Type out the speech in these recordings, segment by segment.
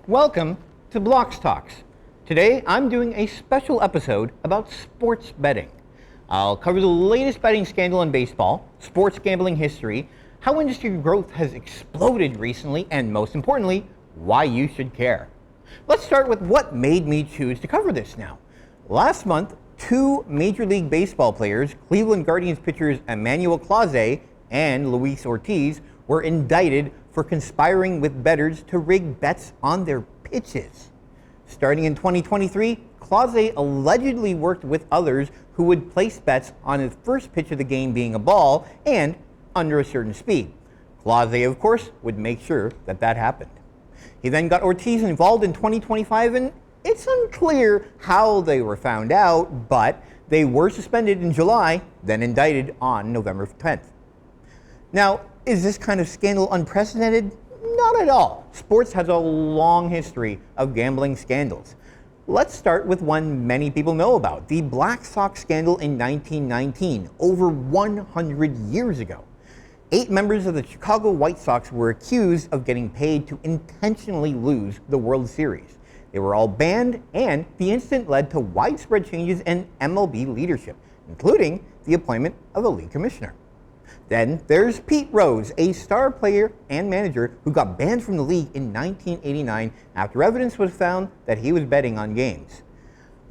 Welcome to Blokz Talks. Today I'm doing a special episode about sports betting. I'll cover the latest betting scandal in baseball, sports gambling history, how industry growth has exploded recently, and most importantly, why you should care. Let's start with what made me choose to cover this now. Last month, two Major League Baseball players, Cleveland Guardians pitchers Emmanuel Clase and Luis Ortiz, were indicted for conspiring with bettors to rig bets on their pitches. Starting in 2023, Clase allegedly worked with others who would place bets on his first pitch of the game being a ball and under a certain speed. Clase, of course, would make sure that that happened. He then got Ortiz involved in 2025, and it's unclear how they were found out, but they were suspended in July, then indicted on November 10th. Now, is this kind of scandal unprecedented? Not at all. Sports has a long history of gambling scandals. Let's start with one many people know about, the Blokz Talks scandal in 1919, over 100 years ago. 8 members of the Chicago White Sox were accused of getting paid to intentionally lose the World Series. They were all banned, and the incident led to widespread changes in MLB leadership, including the appointment of a league commissioner. Then there's Pete Rose, a star player and manager who got banned from the league in 1989 after evidence was found that he was betting on games.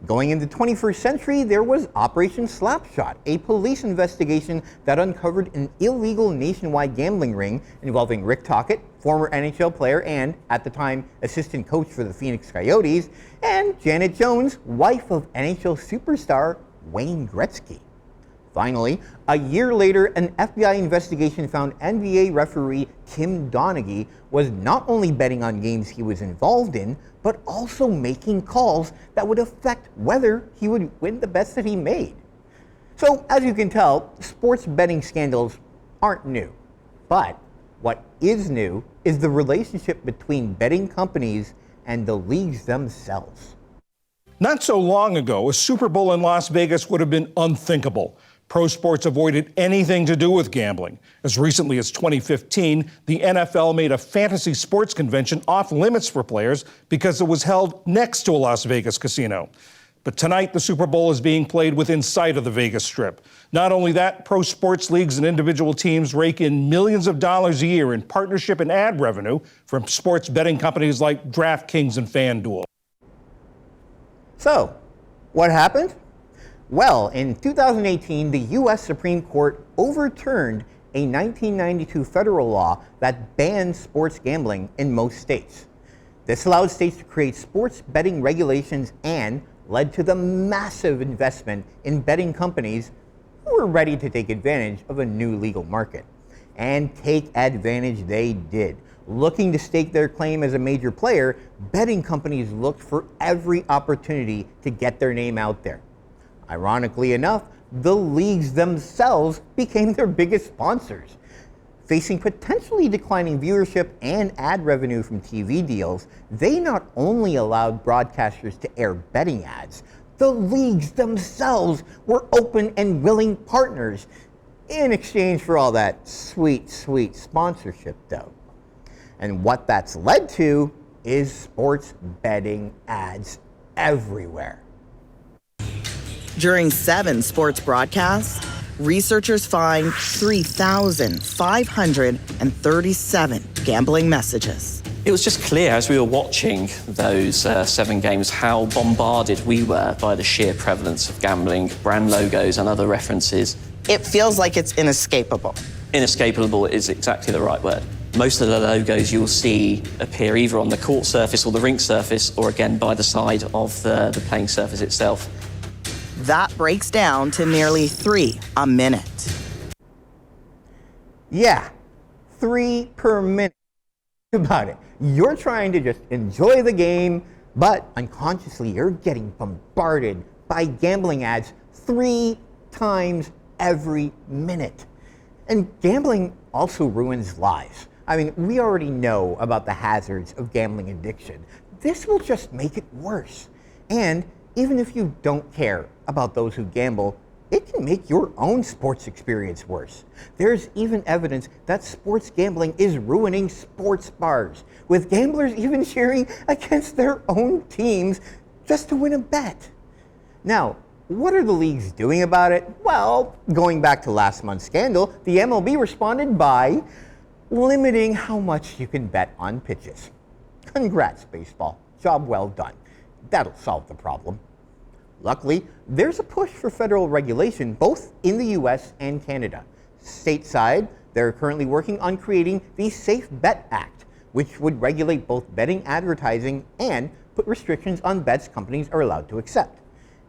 Going into the 21st century, there was Operation Slapshot, a police investigation that uncovered an illegal nationwide gambling ring involving Rick Tocchet, former NHL player and, at the time, assistant coach for the Phoenix Coyotes, and Janet Jones, wife of NHL superstar Wayne Gretzky. Finally, a year later, an FBI investigation found NBA referee Tim Donaghy was not only betting on games he was involved in, but also making calls that would affect whether he would win the bets that he made. So, as you can tell, sports betting scandals aren't new. But what is new is the relationship between betting companies and the leagues themselves. Not so long ago, a Super Bowl in Las Vegas would have been unthinkable. Pro sports avoided anything to do with gambling. As recently as 2015, the NFL made a fantasy sports convention off limits for players because it was held next to a Las Vegas casino. But tonight, the Super Bowl is being played within sight of the Vegas Strip. Not only that, pro sports leagues and individual teams rake in millions of dollars a year in partnership and ad revenue from sports betting companies like DraftKings and FanDuel. So, what happened? Well, in 2018, the U.S. Supreme Court overturned a 1992 federal law that banned sports gambling in most states. This allowed states to create sports betting regulations and led to the massive investment in betting companies who were ready to take advantage of a new legal market. And take advantage they did. Looking to stake their claim as a major player, betting companies looked for every opportunity to get their name out there. Ironically enough, the leagues themselves became their biggest sponsors. Facing potentially declining viewership and ad revenue from TV deals, they not only allowed broadcasters to air betting ads, the leagues themselves were open and willing partners in exchange for all that sweet, sweet sponsorship dough. And what that's led to is sports betting ads everywhere. During 7 sports broadcasts, researchers find 3,537 gambling messages. It was just clear as we were watching those 7 games how bombarded we were by the sheer prevalence of gambling, brand logos and other references. It feels like it's inescapable. Inescapable is exactly the right word. Most of the logos you'll see appear either on the court surface or the rink surface, or again by the side of the playing surface itself. That breaks down to nearly 3 a minute. Yeah, 3 per minute. Think about it. You're trying to just enjoy the game, but unconsciously you're getting bombarded by gambling ads 3 times every minute. And gambling also ruins lives. I mean, we already know about the hazards of gambling addiction. This will just make it worse. And even if you don't care about those who gamble, it can make your own sports experience worse. There's even evidence that sports gambling is ruining sports bars, with gamblers even cheering against their own teams just to win a bet. Now, what are the leagues doing about it? Well, going back to last month's scandal, the MLB responded by limiting how much you can bet on pitches. Congrats, baseball. Job well done. That'll solve the problem. Luckily, there's a push for federal regulation both in the US and Canada. Stateside, they're currently working on creating the Safe Bet Act, which would regulate both betting advertising and put restrictions on bets companies are allowed to accept.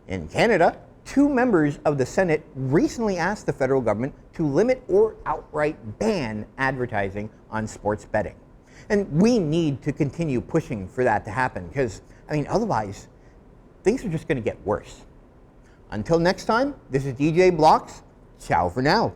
In Canada, 2 members of the Senate recently asked the federal government to limit or outright ban advertising on sports betting. And we need to continue pushing for that to happen because, otherwise, things are just going to get worse. Until next time, this is DJ Blokz. Ciao for now.